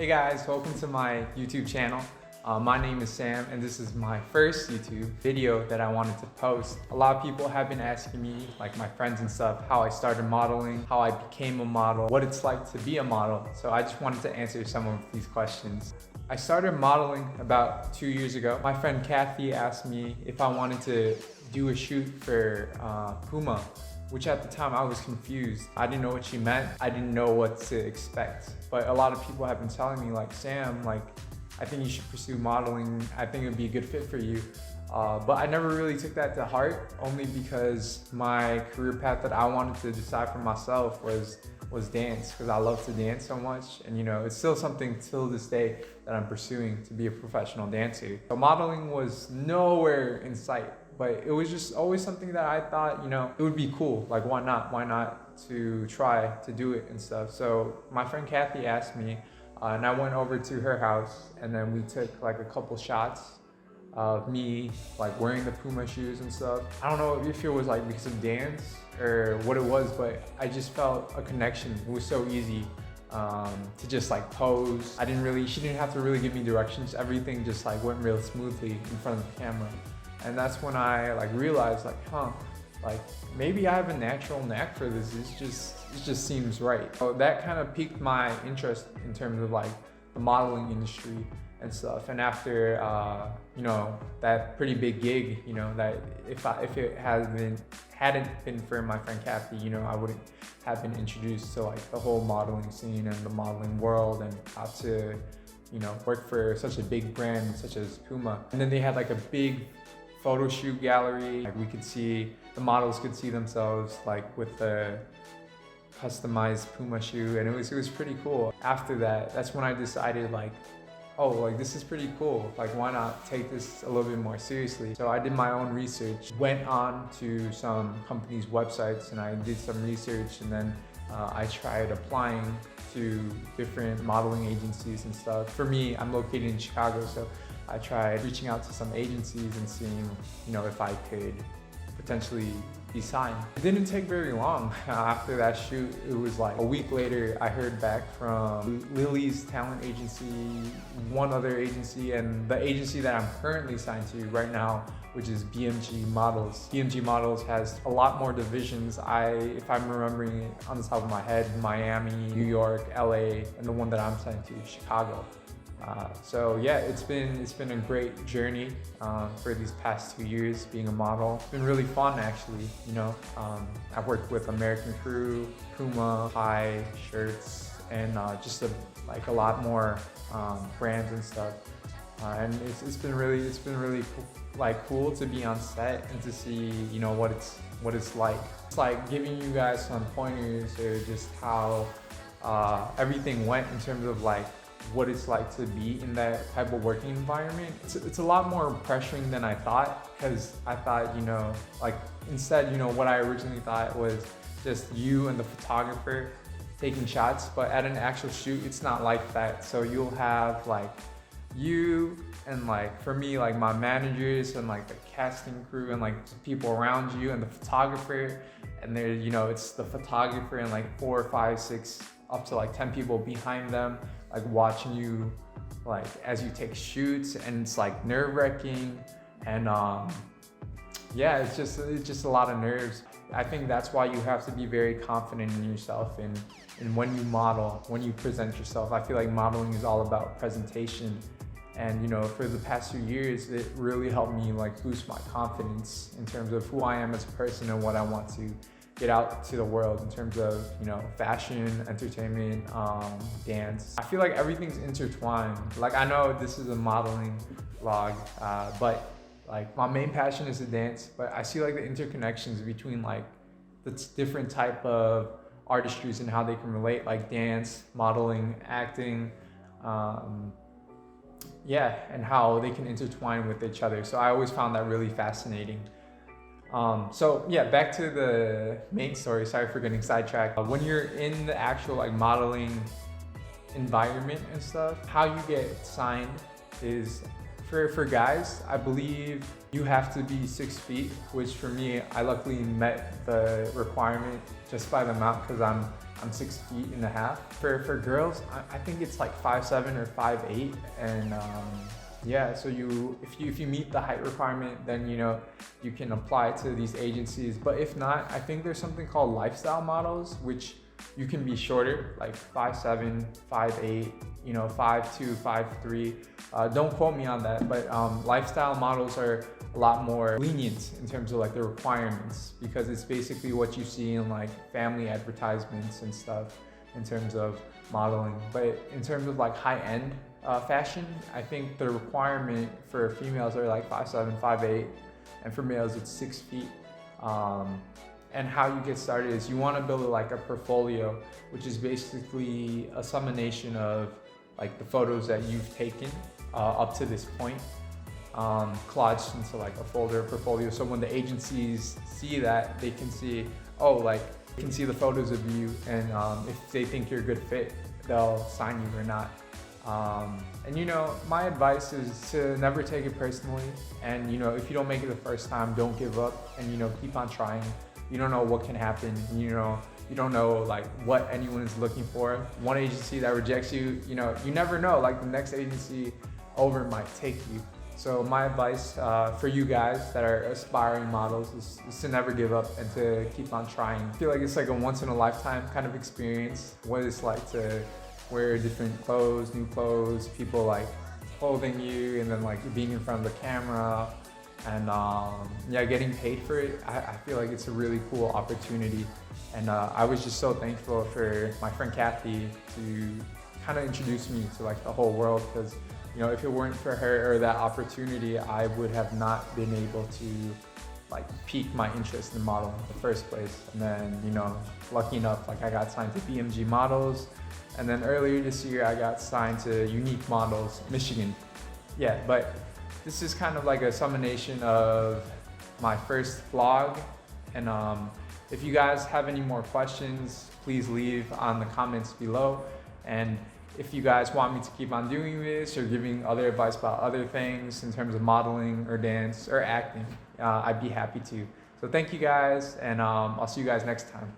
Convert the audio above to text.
Hey guys, welcome to my YouTube channel. My name is Sam and this is my first YouTube video that I wanted to post. A lot of people have been asking me, like my friends and stuff, how I started modeling, how I became a model, what it's like to be a model. So I just wanted to answer some of these questions. I started modeling about 2 years ago. My friend Kathy asked me if I wanted to do a shoot for Puma, which at the time I was confused. I didn't know what she meant. I didn't know what to expect. But a lot of people have been telling me like, Sam, like, I think you should pursue modeling. I think it would be a good fit for you. But I never really took that to heart, only because my career path that I wanted to decide for myself was dance, because I love to dance so much. And you know, it's still something till this day that I'm pursuing, to be a professional dancer. So modeling was nowhere in sight. But it was just always something that I thought, you know, it would be cool. Like, why not? Why not to try to do it and stuff? So my friend Kathy asked me, and I went over to her house, and then we took like a couple shots of me like wearing the Puma shoes and stuff. I don't know if it was like because of dance or what it was, but I just felt a connection. It was so easy to just like pose. She didn't have to really give me directions. Everything just like went real smoothly in front of the camera. And that's when I like realized like, like maybe I have a natural knack for this. It just seems right. So that kind of piqued my interest in terms of like the modeling industry and stuff. And after, you know, that pretty big gig, you know, that if it hadn't been for my friend Kathy, you know, I wouldn't have been introduced to like the whole modeling scene and the modeling world, and how to, you know, work for such a big brand such as Puma. And then they had like a big photo shoot gallery. Like the models could see themselves like with the customized Puma shoe, and it was pretty cool. After that, that's when I decided like, oh, like this is pretty cool. Like, why not take this a little bit more seriously? So I did my own research, went on to some companies' websites, and I did some research, and then I tried applying to different modeling agencies and stuff. For me, I'm located in Chicago, so I tried reaching out to some agencies and seeing, you know, if I could potentially be signed. It didn't take very long. After that shoot, it was like a week later, I heard back from Lily's talent agency, one other agency, and the agency that I'm currently signed to right now, which is BMG Models. BMG Models has a lot more divisions. If I'm remembering it on the top of my head, Miami, New York, LA, and the one that I'm signed to, Chicago. So yeah, it's been a great journey for these past 2 years being a model. It's been really fun actually, you know. I've worked with American Crew, Puma, High, shirts, and just a lot more brands and stuff. And it's been really cool to be on set and to see, you know, what it's like. It's like giving you guys some pointers or just how everything went in terms of like what it's like to be in that type of working environment. It's a lot more pressuring than I thought, because I thought, you know, like instead, you know, what I originally thought was just you and the photographer taking shots, but at an actual shoot, it's not like that. So you'll have like you and like, for me, like my managers and like the casting crew and like the people around you and the photographer, and there, you know, it's the photographer and like 4, 5, 6, up to like 10 people behind them, like watching you like as you take shoots, and it's like nerve-wracking, and yeah, it's just a lot of nerves. I think that's why you have to be very confident in yourself, and when you model, when you present yourself. I feel like modeling is all about presentation, and you know, for the past 2 years, it really helped me like boost my confidence in terms of who I am as a person and what I want to get out to the world in terms of, you know, fashion, entertainment, dance. I feel like everything's intertwined. Like, I know this is a modeling vlog, but like my main passion is to dance, but I see like the interconnections between like the different type of artistries and how they can relate, like dance, modeling, acting, yeah, and how they can intertwine with each other. So I always found that really fascinating. So yeah, back to the main story. Sorry for getting sidetracked. When you're in the actual like modeling environment and stuff, how you get signed is, for guys, I believe you have to be 6 feet, which for me, I luckily met the requirement just by the amount, because I'm I'm 6'1.5". For girls, I think it's like 5'7" or 5'8", and yeah, so if you meet the height requirement, then you can apply to these agencies. But if not, I think there's something called lifestyle models, which you can be shorter, like 5'7", 5'8", 5'2", 5'3". Don't quote me on that, but lifestyle models are a lot more lenient in terms of like the requirements, because it's basically what you see in like family advertisements and stuff in terms of modeling. But in terms of like high-end fashion, I think the requirement for females are like 5'7", 5'8", and for males it's 6 feet. And how you get started is you want to build like a portfolio, which is basically a summation of like the photos that you've taken up to this point, collaged into like a folder portfolio. So when the agencies see that, they can see, they can see the photos of you, and if they think you're a good fit, they'll sign you or not. And my advice is to never take it personally. And if you don't make it the first time, don't give up, and keep on trying. You don't know what can happen. You don't know like what anyone is looking for. One agency that rejects you, you never know. Like the next agency over might take you. So my advice for you guys that are aspiring models is to never give up and to keep on trying. I feel like it's like a once in a lifetime kind of experience, what it's like to wear different clothes, new clothes, people like clothing you, and then like being in front of the camera, and getting paid for it. I feel like it's a really cool opportunity, and I was just so thankful for my friend Kathy to kind of introduce me to like the whole world, because if it weren't for her or that opportunity, I would have not been able to like pique my interest in modeling in the first place. And then lucky enough, like I got signed to BMG Models, and then earlier this year I got signed to Unique Models Michigan. Yeah, but this is kind of like a summation of my first vlog, and if you guys have any more questions, please leave on the comments below. And if you guys want me to keep on doing this or giving other advice about other things in terms of modeling or dance or acting, I'd be happy to. So thank you guys, and I'll see you guys next time.